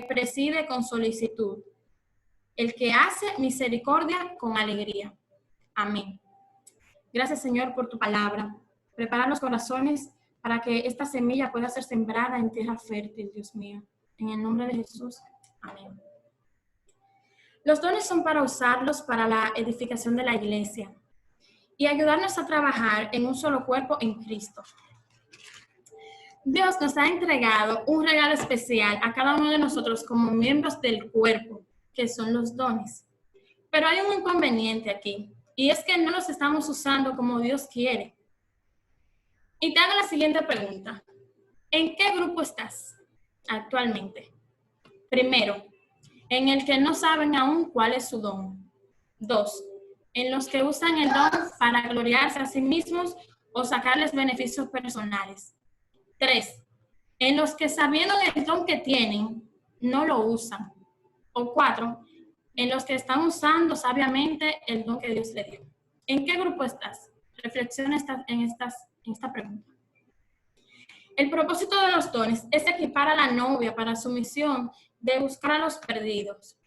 preside con solicitud, el que hace misericordia con alegría. Amén. Gracias, Señor, por tu palabra. Prepara los corazones para que esta semilla pueda ser sembrada en tierra fértil, Dios mío. En el nombre de Jesús. Amén. Los dones son para usarlos para la edificación de la iglesia y ayudarnos a trabajar en un solo cuerpo en Cristo. Dios nos ha entregado un regalo especial a cada uno de nosotros como miembros del cuerpo, que son los dones. Pero hay un inconveniente aquí, y es que no los estamos usando como Dios quiere. Y te hago la siguiente pregunta. ¿En qué grupo estás actualmente? Primero, en el que no saben aún cuál es su don. 2, en los que usan el don para gloriarse a sí mismos o sacarles beneficios personales. 3, en los que sabiendo el don que tienen, no lo usan. O 4, en los que están usando sabiamente el don que Dios le dio. ¿En qué grupo estás? Reflexiona en esta pregunta. El propósito de los dones es equipar a la novia para su misión de buscar a los perdidos.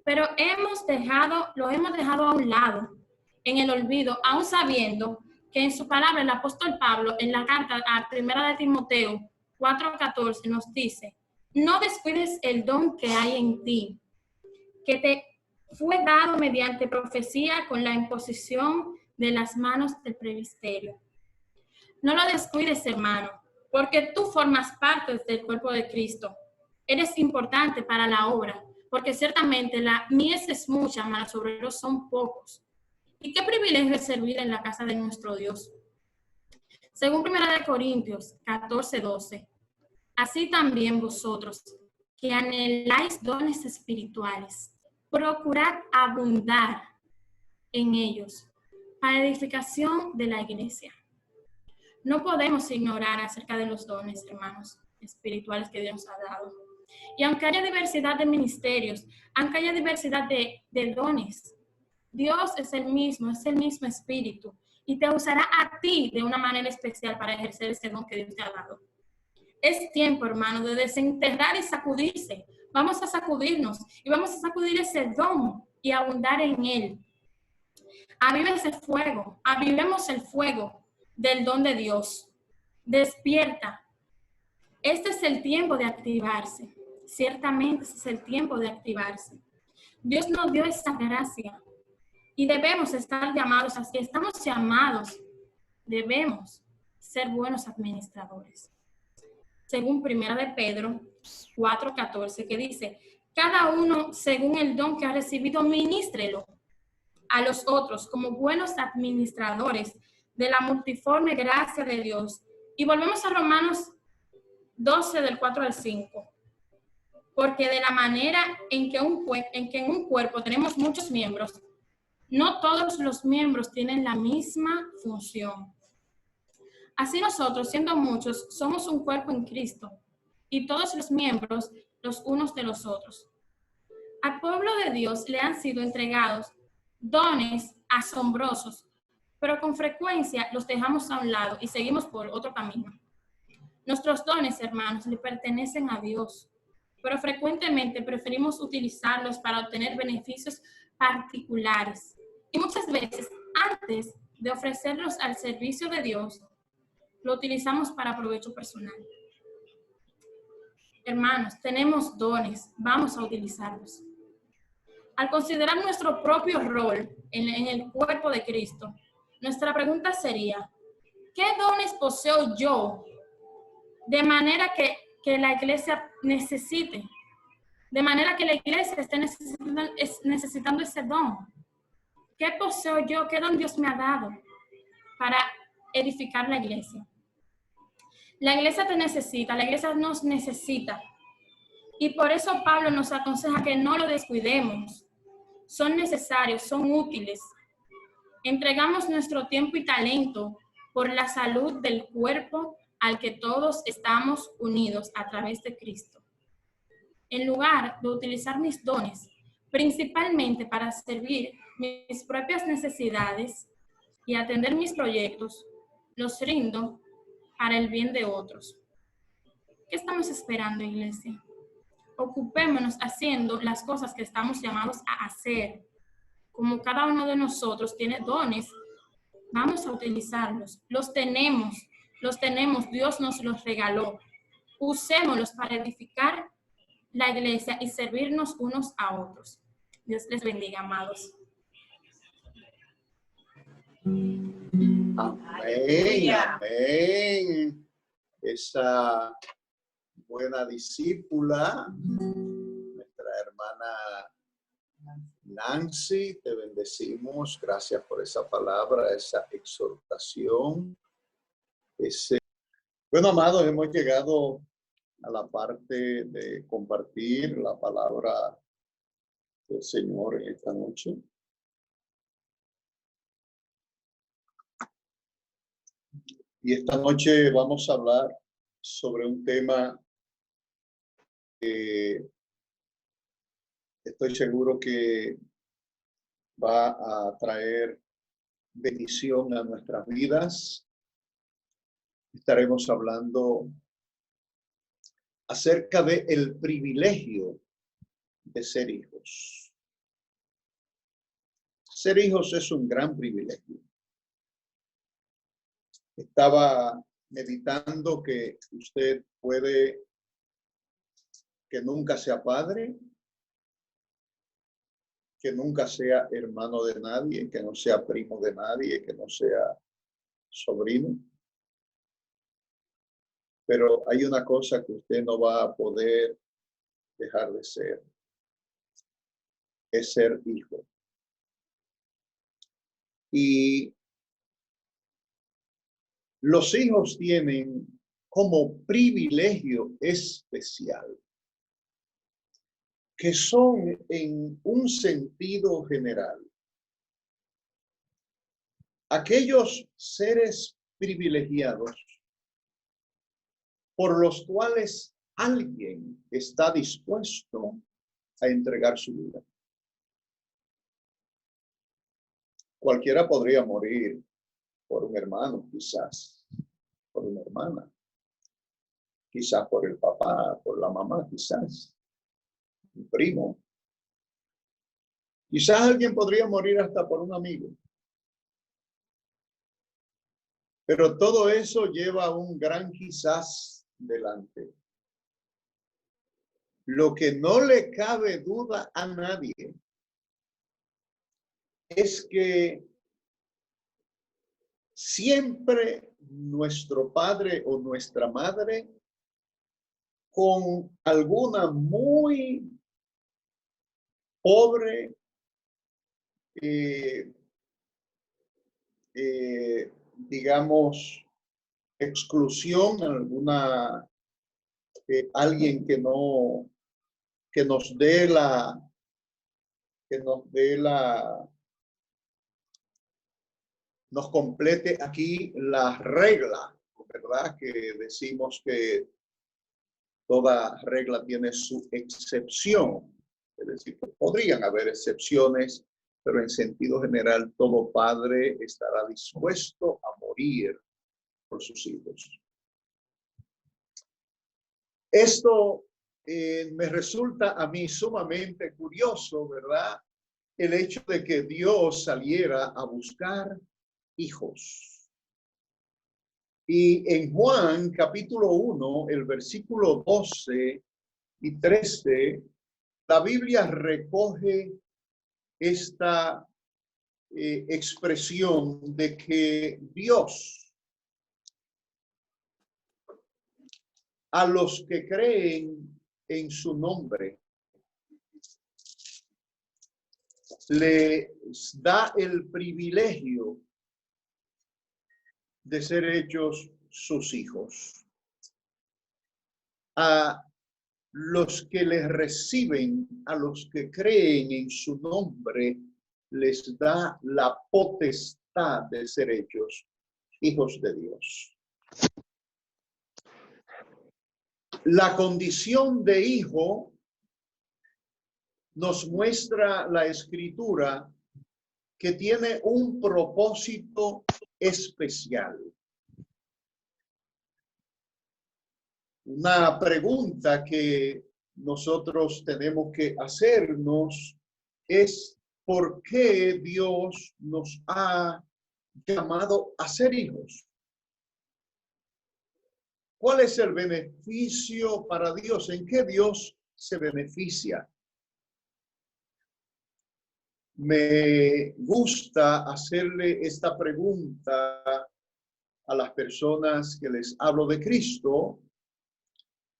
Pero lo hemos dejado a un lado, en el olvido, aún sabiendo que en su palabra el apóstol Pablo, en la carta a 1 de Timoteo 4:14, nos dice: no descuides el don que hay en ti, que te fue dado mediante profecía con la imposición de las manos del presbiterio. No lo descuides, hermano, porque tú formas parte del cuerpo de Cristo. Eres importante para la obra, porque ciertamente la mies es mucha, mas los obreros son pocos. Y qué privilegio es servir en la casa de nuestro Dios. Según 1 Corintios 14:12, así también vosotros, que anheláis dones espirituales, procurad abundar en ellos para edificación de la iglesia. No podemos ignorar acerca de los dones, hermanos, espirituales que Dios nos ha dado. Y aunque haya diversidad de ministerios, aunque haya diversidad de dones, Dios es el mismo espíritu, y te usará a ti de una manera especial para ejercer ese don que Dios te ha dado. Es tiempo, hermano, de desenterrar y sacudirse. Vamos a sacudirnos y vamos a sacudir ese don y abundar en él. Aviva ese fuego, avivemos el fuego del don de Dios. Despierta. Este es el tiempo de activarse. Ciertamente este es el tiempo de activarse. Dios nos dio esa gracia y debemos estar llamados, así estamos llamados, debemos ser buenos administradores. Según 1 de Pedro 4:14, que dice: cada uno según el don que ha recibido, ministrelo a los otros como buenos administradores de la multiforme gracia de Dios. Y volvemos a Romanos 12, del 4 al 5. Porque de la manera en que en un cuerpo tenemos muchos miembros, no todos los miembros tienen la misma función. Así nosotros, siendo muchos, somos un cuerpo en Cristo, y todos los miembros los unos de los otros. Al pueblo de Dios le han sido entregados dones asombrosos, pero con frecuencia los dejamos a un lado y seguimos por otro camino. Nuestros dones, hermanos, le pertenecen a Dios, pero frecuentemente preferimos utilizarlos para obtener beneficios particulares. Y muchas veces, antes de ofrecerlos al servicio de Dios, lo utilizamos para provecho personal. Hermanos, tenemos dones, vamos a utilizarlos. Al considerar nuestro propio rol en el cuerpo de Cristo, nuestra pregunta sería: ¿qué dones poseo yo de manera que la iglesia necesite? De manera que la iglesia esté necesitando ese don. ¿Qué poseo yo? ¿Qué don Dios me ha dado para edificar la iglesia? La iglesia te necesita, la iglesia nos necesita. Y por eso Pablo nos aconseja que no lo descuidemos. Son necesarios, son útiles. Entregamos nuestro tiempo y talento por la salud del cuerpo al que todos estamos unidos a través de Cristo. En lugar de utilizar mis dones, principalmente para servir mis propias necesidades y atender mis proyectos, los rindo para el bien de otros. ¿Qué estamos esperando, iglesia? ocupémonos haciendo las cosas que estamos llamados a hacer. Como cada uno de nosotros tiene dones, vamos a utilizarlos. Los tenemos, Dios nos los regaló. Usémoslos para edificar la iglesia y servirnos unos a otros. Dios les bendiga, amados. Amén, amén. Esa buena discípula, nuestra hermana Nancy, te bendecimos. Gracias por esa palabra, esa exhortación. Bueno, amados, hemos llegado a la parte de compartir la palabra del Señor esta noche. Y esta noche vamos a hablar sobre un tema que estoy seguro que va a traer bendición a nuestras vidas. Estaremos hablando acerca del privilegio de ser hijos. Ser hijos es un gran privilegio. Estaba meditando que usted puede que nunca sea padre, que nunca sea hermano de nadie, que no sea primo de nadie, que no sea sobrino. Pero hay una cosa que usted no va a poder dejar de ser, es ser hijo. Y los hijos tienen como privilegio especial, que son en un sentido general aquellos seres privilegiados por los cuales alguien está dispuesto a entregar su vida. Cualquiera podría morir por un hermano, quizás, por una hermana, quizás por el papá, por la mamá, quizás, un primo. Quizás alguien podría morir hasta por un amigo. Pero todo eso lleva un gran quizás delante. Lo que no le cabe duda a nadie es que siempre nuestro padre o nuestra madre, con alguna muy pobre digamos, exclusión, alguna alguien que no, que nos dé la, nos complete aquí la regla, ¿verdad? Que decimos que toda regla tiene su excepción. Es decir, que podrían haber excepciones, pero en sentido general todo padre estará dispuesto a morir por sus hijos. Esto me resulta a mí sumamente curioso, ¿verdad? El hecho de que Dios saliera a buscar hijos. Y en Juan capítulo 1, el versículo 12 y 13, la Biblia recoge esta expresión de que Dios a los que creen en su nombre les da el privilegio de ser hechos sus hijos. A los que les reciben, a los que creen en su nombre, les da la potestad de ser hechos hijos de Dios. La condición de hijo nos muestra la Escritura que tiene un propósito especial. Una pregunta que nosotros tenemos que hacernos es por qué Dios nos ha llamado a ser hijos. ¿Cuál es el beneficio para Dios? ¿En qué Dios se beneficia? Me gusta hacerle esta pregunta a las personas que les hablo de Cristo,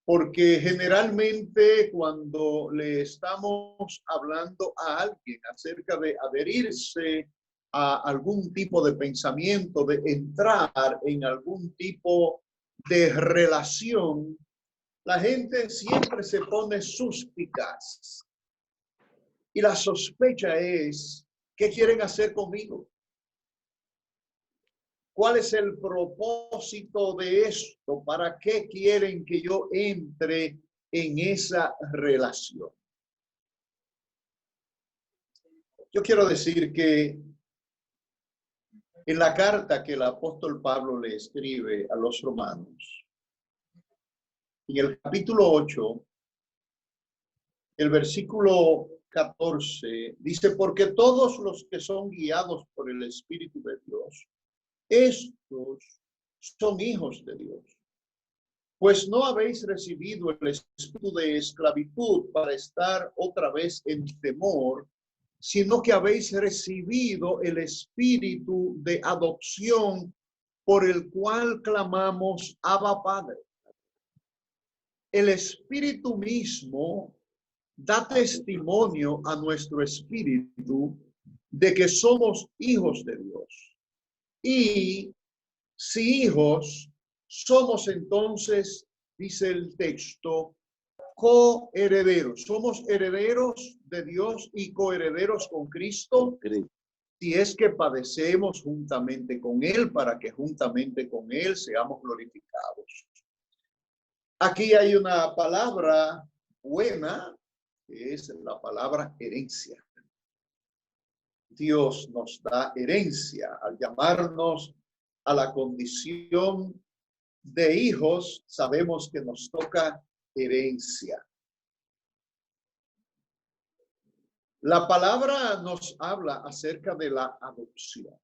porque generalmente cuando le estamos hablando a alguien acerca de adherirse a algún tipo de pensamiento, de entrar en algún tipo de relación, la gente siempre se pone suspicaz. Y la sospecha es, ¿qué quieren hacer conmigo? ¿Cuál es el propósito de esto? ¿Para qué quieren que yo entre en esa relación? Yo quiero decir que en la carta que el apóstol Pablo le escribe a los romanos, en el capítulo 8, el versículo 14, dice, porque todos los que son guiados por el Espíritu de Dios, estos son hijos de Dios. Pues no habéis recibido el espíritu de esclavitud para estar otra vez en temor, sino que habéis recibido el espíritu de adopción por el cual clamamos Abba Padre. El espíritu mismo da testimonio a nuestro espíritu de que somos hijos de Dios. Y si hijos, somos entonces, dice el texto, coherederos. Somos herederos de Dios y coherederos con Cristo, si es que padecemos juntamente con Él, para que juntamente con Él seamos glorificados. Aquí hay una palabra buena, que es la palabra herencia. Dios nos da herencia al llamarnos a la condición de hijos. Sabemos que nos toca herencia. La palabra nos habla acerca de la adopción.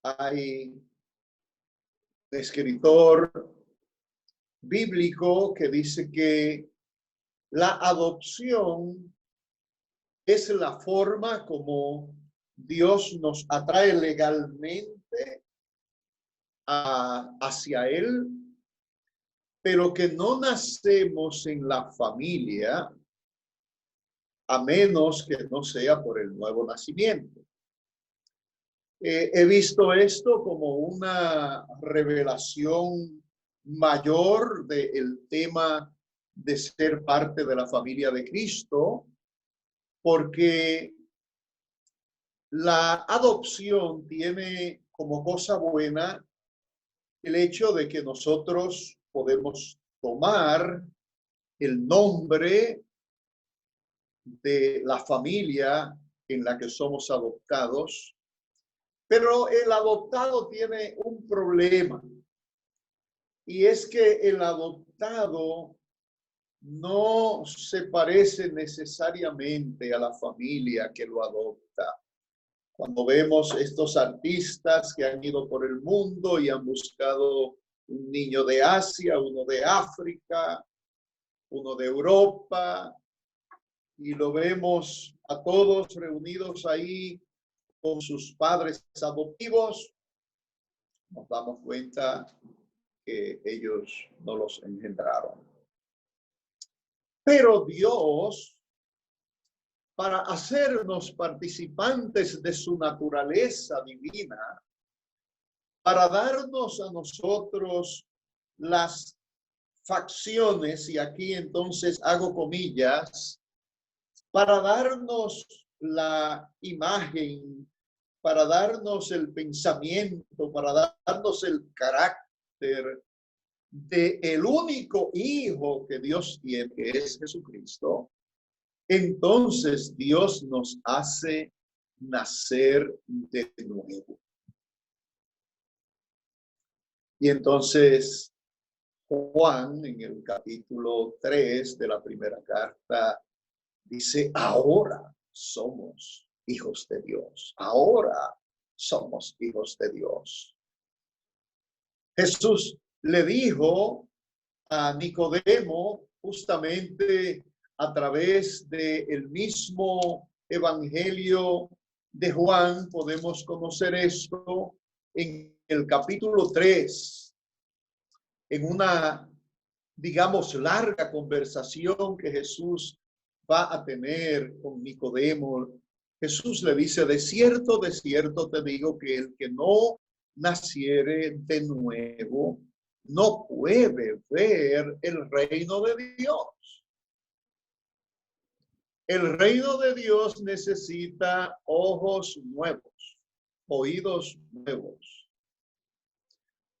Hay un escritor bíblico que dice que la adopción es la forma como Dios nos atrae legalmente hacia Él, pero que no nacemos en la familia a menos que no sea por el nuevo nacimiento. He visto esto como una revelación mayor del tema de ser parte de la familia de Cristo, porque la adopción tiene como cosa buena el hecho de que nosotros podemos tomar el nombre de la familia en la que somos adoptados, pero el adoptado tiene un problema, y es que el adoptado no se parece necesariamente a la familia que lo adopta. Cuando vemos estos artistas que han ido por el mundo y han buscado un niño de Asia, uno de África, uno de Europa, y lo vemos a todos reunidos ahí con sus padres adoptivos, nos damos cuenta que ellos no los engendraron. Pero Dios, para hacernos participantes de su naturaleza divina, para darnos a nosotros las facciones, y aquí entonces hago comillas, para darnos la imagen, para darnos el pensamiento, para darnos el carácter de el único hijo que Dios tiene, que es Jesucristo, entonces Dios nos hace nacer de nuevo. Y entonces Juan, en el capítulo 3 de la primera carta, dice, ahora somos hijos de Dios. Ahora somos hijos de Dios. Jesús le dijo a Nicodemo, justamente a través del mismo evangelio de Juan, podemos conocer esto en el capítulo 3, en una, digamos, larga conversación que Jesús va a tener con Nicodemo. Jesús le dice, de cierto te digo que el que no naciere de nuevo no puede ver el reino de Dios. El reino de Dios necesita ojos nuevos, oídos nuevos.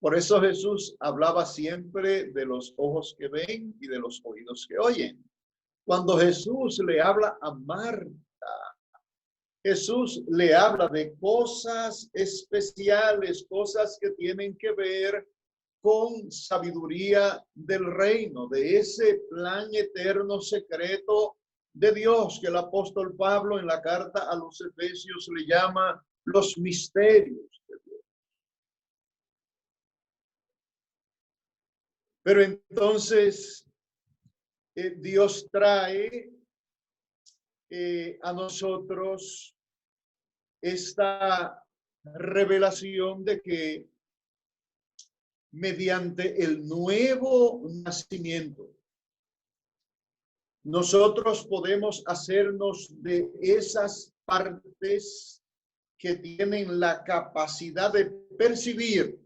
Por eso Jesús hablaba siempre de los ojos que ven y de los oídos que oyen. Cuando Jesús le habla a Marta, Jesús le habla de cosas especiales, cosas que tienen que ver con sabiduría del reino, de ese plan eterno secreto de Dios que el apóstol Pablo en la carta a los Efesios le llama los misterios de Dios. Pero entonces Dios trae a nosotros esta revelación de que mediante el nuevo nacimiento, nosotros podemos hacernos de esas partes que tienen la capacidad de percibir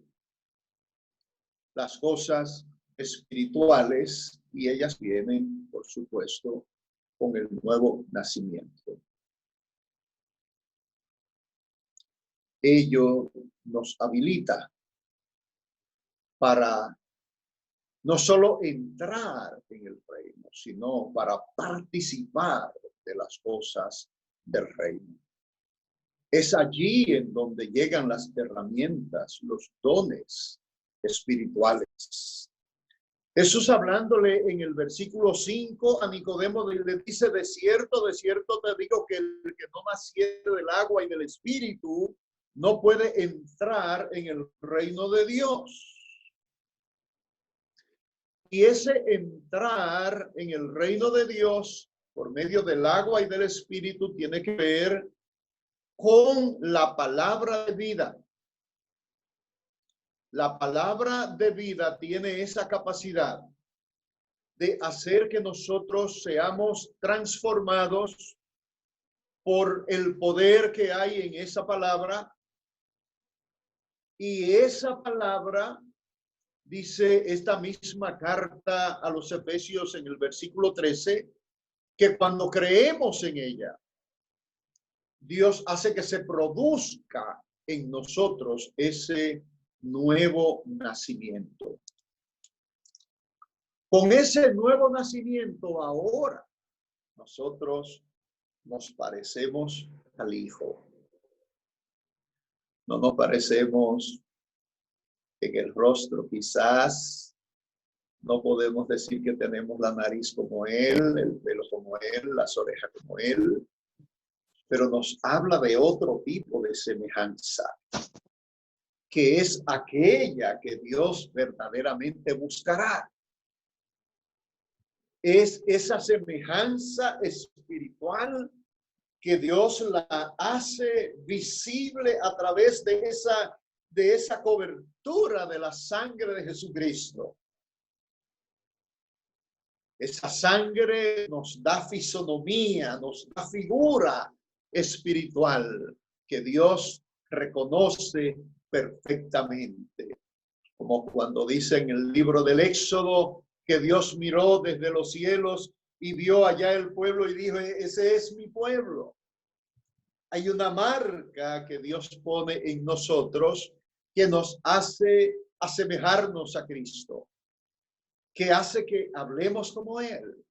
las cosas espirituales, y ellas vienen, por supuesto, con el nuevo nacimiento. Ello nos habilita para no solo entrar en el reino, sino para participar de las cosas del reino. Es allí en donde llegan las herramientas, los dones espirituales. Jesús, hablándole en el versículo 5 a Nicodemo, le dice, de cierto te digo que el que no naciere del agua y del espíritu no puede entrar en el reino de Dios. Y ese entrar en el reino de Dios por medio del agua y del espíritu tiene que ver con la palabra de vida. La palabra de vida tiene esa capacidad de hacer que nosotros seamos transformados por el poder que hay en esa palabra. Y esa palabra, dice esta misma carta a los Efesios en el versículo 13, que cuando creemos en ella, Dios hace que se produzca en nosotros ese nuevo nacimiento. Con ese nuevo nacimiento ahora nosotros nos parecemos al Hijo. No nos parecemos en el rostro, quizás no podemos decir que tenemos la nariz como Él, el pelo como Él, las orejas como Él, pero nos habla de otro tipo de semejanza, que es aquella que Dios verdaderamente buscará. Es esa semejanza espiritual que Dios la hace visible a través de esa cobertura de la sangre de Jesucristo. Esa sangre nos da fisonomía, nos da figura espiritual que Dios reconoce perfectamente. Como cuando dice en el libro del Éxodo que Dios miró desde los cielos y vio allá el pueblo y dijo, ese es mi pueblo. Hay una marca que Dios pone en nosotros que nos hace asemejarnos a Cristo, que hace que hablemos como Él.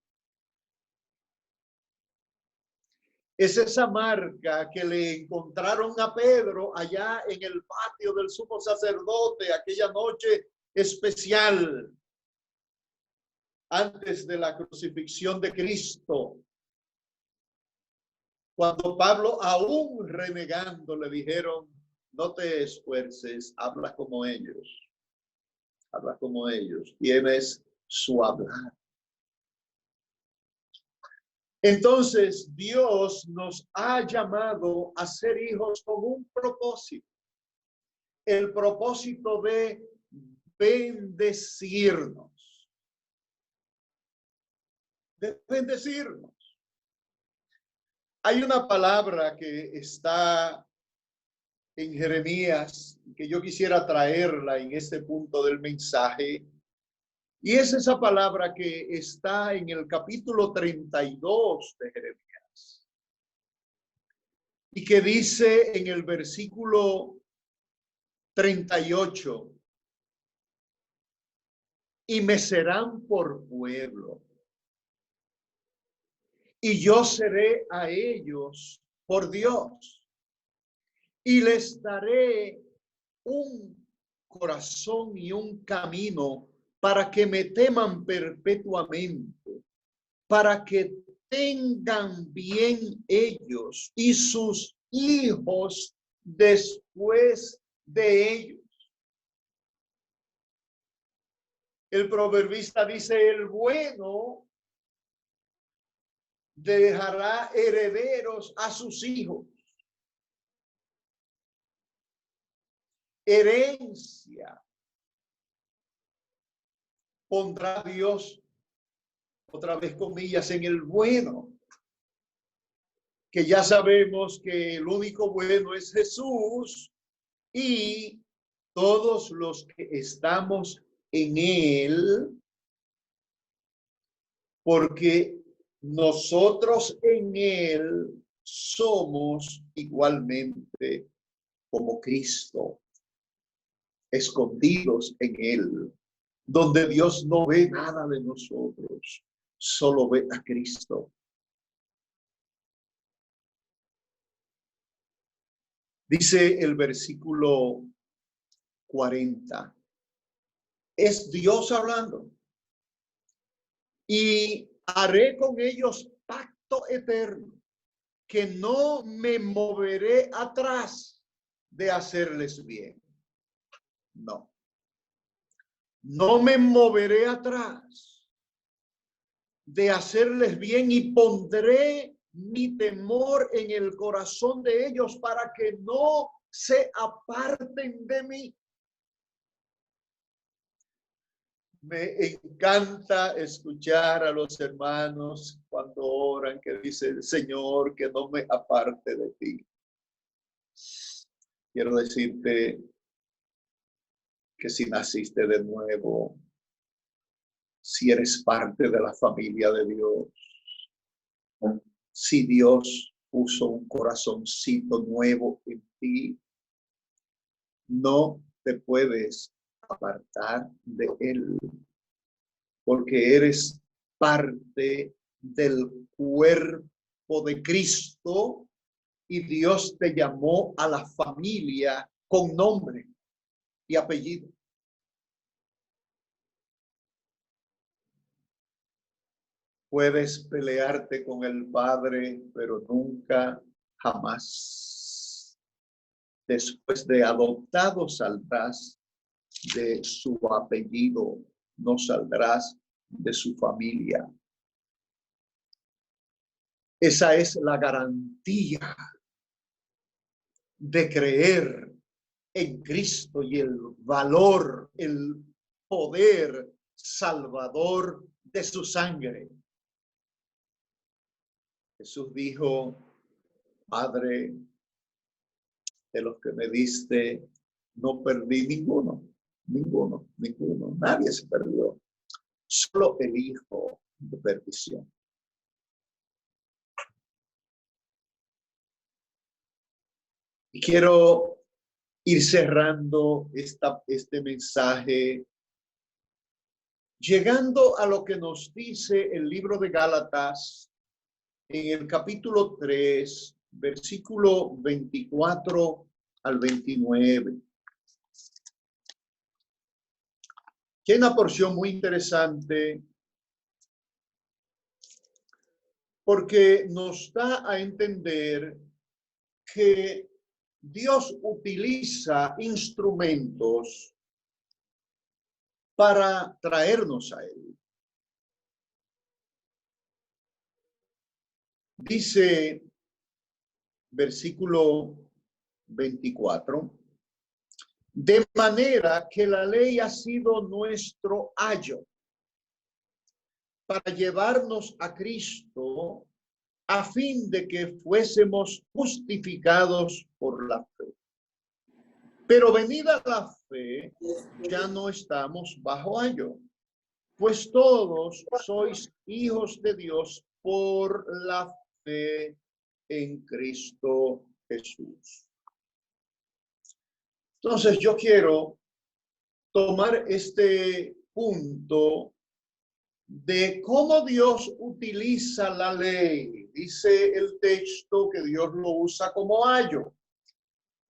Es esa marca que le encontraron a Pedro allá en el patio del sumo sacerdote aquella noche especial, antes de la crucifixión de Cristo, cuando Pablo, aún renegando, le dijeron, no te esfuerces, habla como ellos. Habla como ellos. Tienes su hablar. Entonces, Dios nos ha llamado a ser hijos con un propósito. El propósito de bendecirnos. De bendecirnos. Hay una palabra que está en Jeremías que yo quisiera traerla en este punto del mensaje. Y es esa palabra que está en el capítulo 32 de Jeremías. Y que dice en el versículo 38, y me serán por pueblo, y yo seré a ellos por Dios, y les daré un corazón y un camino para que me teman perpetuamente, para que tengan bien ellos y sus hijos después de ellos. El proverbista dice, el bueno dejará herederos a sus hijos. Herencia pondrá Dios, otra vez comillas, en el bueno. Que ya sabemos que el único bueno es Jesús y todos los que estamos en él, porque nosotros en él somos igualmente como Cristo, escondidos en él, donde Dios no ve nada de nosotros, solo ve a Cristo. Dice el versículo 40. Es Dios hablando. Y haré con ellos pacto eterno, que no me moveré atrás de hacerles bien. No. No me moveré atrás de hacerles bien y pondré mi temor en el corazón de ellos para que no se aparten de mí. Me encanta escuchar a los hermanos cuando oran que dicen, Señor, que no me aparte de ti. Quiero decirte que si naciste de nuevo, si eres parte de la familia de Dios, si Dios puso un corazoncito nuevo en ti, no te puedes apartar de él, porque eres parte del cuerpo de Cristo y Dios te llamó a la familia con nombre y apellido. Puedes pelearte con el Padre, pero nunca, jamás, después de adoptado, saldrás de su apellido, no saldrás de su familia. Esa es la garantía de creer en Cristo y el valor, el poder salvador de su sangre. Jesús dijo, Padre, de los que me diste, no perdí ninguno. Nadie se perdió. Solo el Hijo de perdición. Y quiero ir cerrando este mensaje, llegando a lo que nos dice el libro de Gálatas en el capítulo 3, versículo 24 al 29. Que hay una porción muy interesante porque nos da a entender que Dios utiliza instrumentos para traernos a Él. Dice versículo 24, de manera que la ley ha sido nuestro ayo para llevarnos a Cristo a fin de que fuésemos justificados por la fe. Pero venida la fe, ya no estamos bajo ayo, pues todos sois hijos de Dios por la fe en Cristo Jesús. Entonces yo quiero tomar este punto de cómo Dios utiliza la ley. Dice el texto que Dios lo usa como ayo.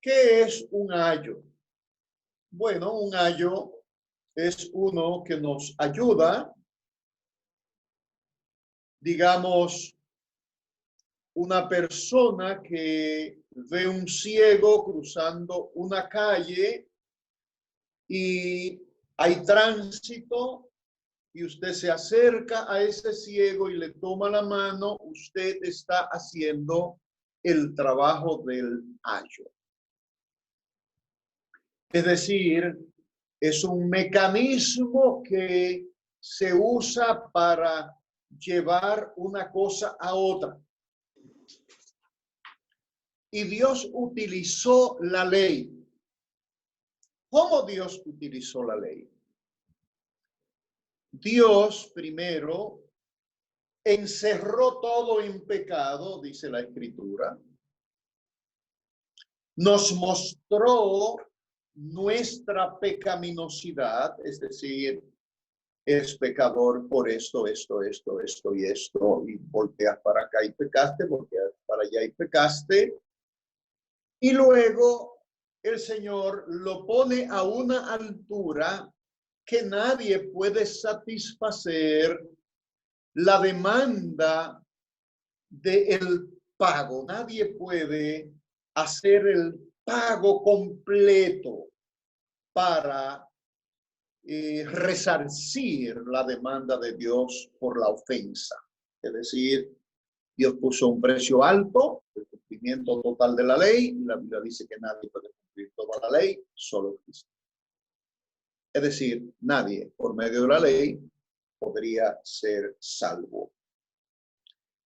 ¿Qué es un ayo? Bueno, un ayo es uno que nos ayuda, digamos, una persona que ve un ciego cruzando una calle y hay tránsito y usted se acerca a ese ciego y le toma la mano, usted está haciendo el trabajo del ayo. Es decir, es un mecanismo que se usa para llevar una cosa a otra. Y Dios utilizó la ley. ¿Cómo Dios utilizó la ley? Dios primero encerró todo en pecado, dice la Escritura. Nos mostró nuestra pecaminosidad, es decir, es pecador por esto y esto, y volteas para acá y pecaste, volteas para allá y pecaste. Y luego el Señor lo pone a una altura que nadie puede satisfacer la demanda del pago. Nadie puede hacer el pago completo para resarcir la demanda de Dios por la ofensa. Es decir, Dios puso un precio alto, el cumplimiento total de la ley, y la Biblia dice que nadie puede cumplir toda la ley, solo Cristo. Es decir, nadie por medio de la ley podría ser salvo.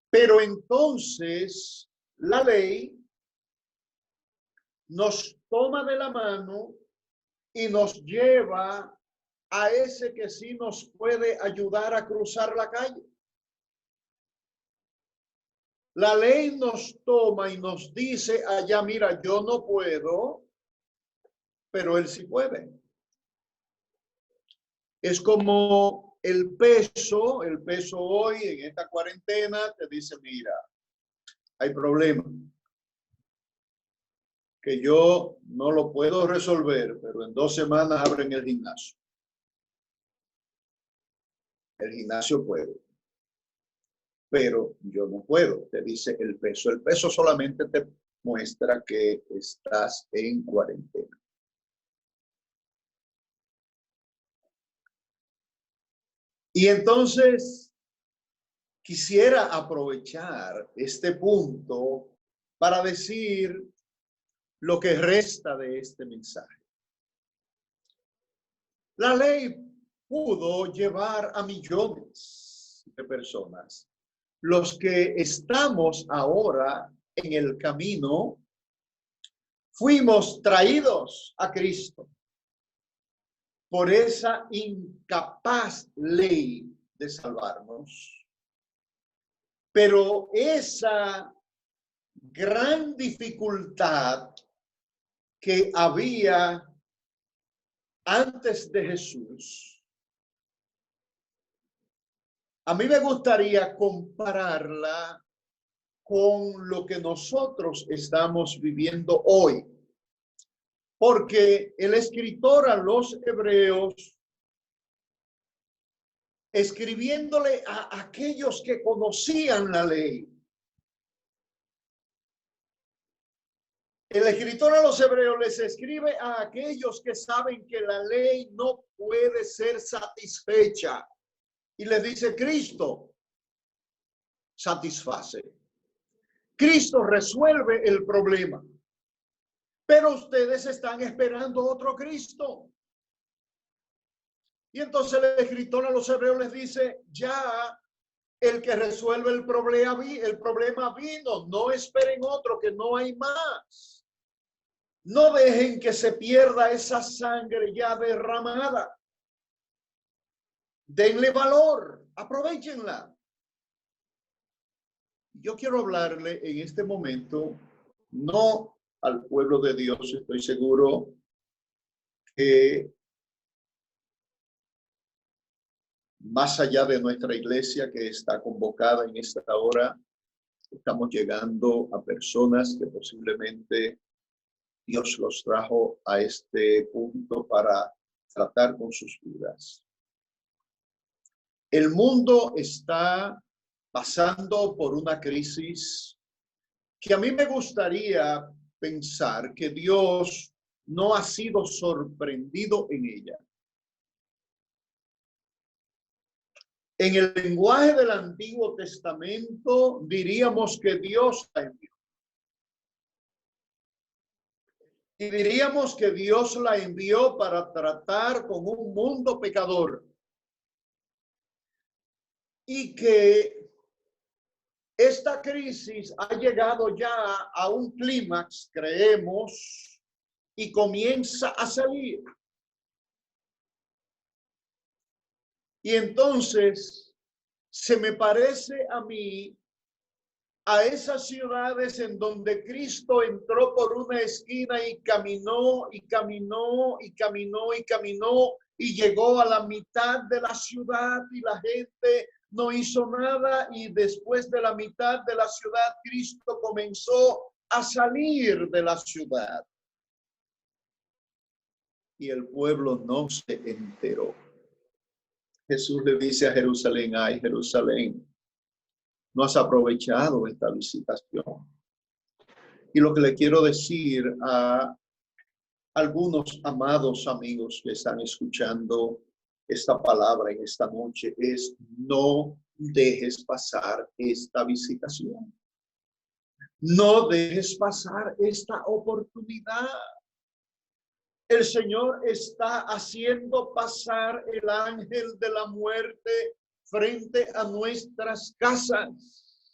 Pero entonces la ley nos toma de la mano y nos lleva a ese que sí nos puede ayudar a cruzar la calle. La ley nos toma y nos dice allá, mira, yo no puedo, pero él sí puede. Es como el peso hoy en esta cuarentena te dice, mira, hay problema que yo no lo puedo resolver, pero en 2 semanas abren el gimnasio. El gimnasio puede, pero yo no puedo, te dice el peso. El peso solamente te muestra que estás en cuarentena. Y entonces quisiera aprovechar este punto para decir lo que resta de este mensaje. La ley pudo llevar a millones de personas. Los que estamos ahora en el camino, fuimos traídos a Cristo por esa incapaz ley de salvarnos. Pero esa gran dificultad que había antes de Jesús, a mí me gustaría compararla con lo que nosotros estamos viviendo hoy. Porque el escritor a los hebreos escribiéndole a aquellos que conocían la ley. El escritor a los hebreos les escribe a aquellos que saben que la ley no puede ser satisfecha. Y les dice, Cristo satisface. Cristo resuelve el problema. Pero ustedes están esperando otro Cristo. Y entonces el escritor a los hebreos les dice, ya el que resuelve el problema vino. No esperen otro, que no hay más. No dejen que se pierda esa sangre ya derramada. Denle valor, aprovéchenla. Yo quiero hablarle en este momento, no al pueblo de Dios, estoy seguro que más allá de nuestra iglesia que está convocada en esta hora, estamos llegando a personas que posiblemente Dios los trajo a este punto para tratar con sus vidas. El mundo está pasando por una crisis que a mí me gustaría pensar que Dios no ha sido sorprendido en ella. En el lenguaje del Antiguo Testamento diríamos que Dios la envió. Y diríamos que Dios la envió para tratar con un mundo pecador. Y que esta crisis ha llegado ya a un clímax, creemos, y comienza a salir. Y entonces se me parece a mí a esas ciudades en donde Cristo entró por una esquina y caminó y caminó y caminó y caminó y llegó a la mitad de la ciudad y la gente no hizo nada, y después de la mitad de la ciudad Cristo comenzó a salir de la ciudad y el pueblo no se enteró. Jesús le dice a Jerusalén, ay Jerusalén, no has aprovechado esta visitación. Y lo que le quiero decir a algunos amados amigos que están escuchando esta palabra en esta noche es: no dejes pasar esta visitación. No dejes pasar esta oportunidad. El Señor está haciendo pasar el ángel de la muerte frente a nuestras casas.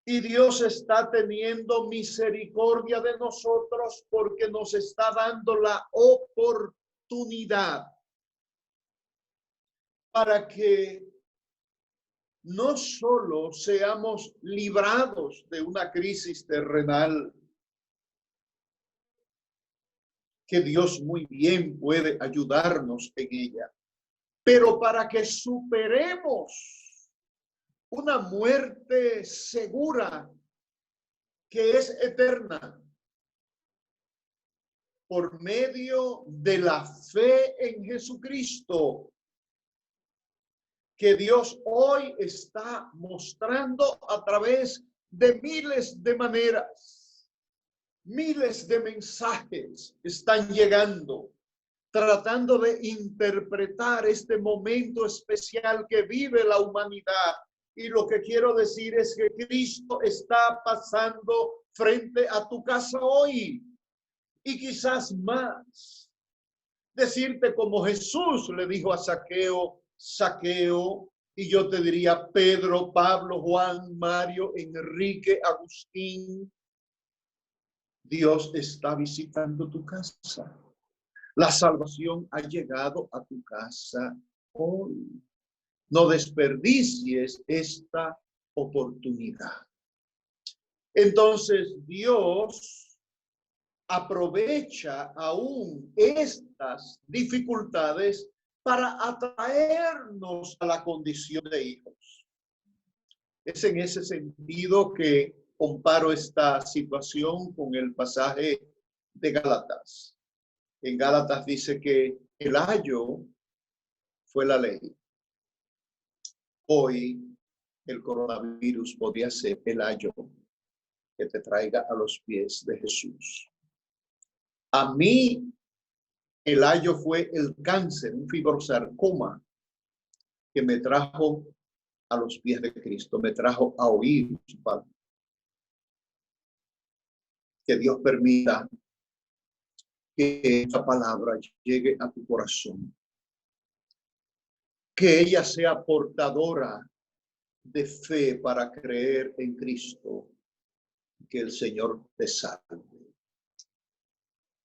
Y Dios está teniendo misericordia de nosotros porque nos está dando la oportunidad para que no solo seamos librados de una crisis terrenal, que Dios muy bien puede ayudarnos en ella, pero para que superemos una muerte segura que es eterna por medio de la fe en Jesucristo, que Dios hoy está mostrando a través de miles de maneras. Miles de mensajes están llegando, tratando de interpretar este momento especial que vive la humanidad. Y lo que quiero decir es que Cristo está pasando frente a tu casa hoy. Y quizás más. Decirte como Jesús le dijo a Zaqueo, Zaqueo, y yo te diría Pedro, Pablo, Juan, Mario, Enrique, Agustín, Dios está visitando tu casa. La salvación ha llegado a tu casa hoy. No desperdicies esta oportunidad. Entonces Dios aprovecha aún estas dificultades para atraernos a la condición de hijos. Es en ese sentido que comparo esta situación con el pasaje de Gálatas. En Gálatas dice que el ayo fue la ley. Hoy el coronavirus podría ser el ayo que te traiga a los pies de Jesús. A mí el ayo fue el cáncer, un fibrosarcoma que me trajo a los pies de Cristo, me trajo a oír su palabra. Que Dios permita que esa palabra llegue a tu corazón, que ella sea portadora de fe para creer en Cristo, que el Señor te salve.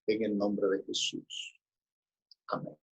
En el nombre de Jesús. Amén.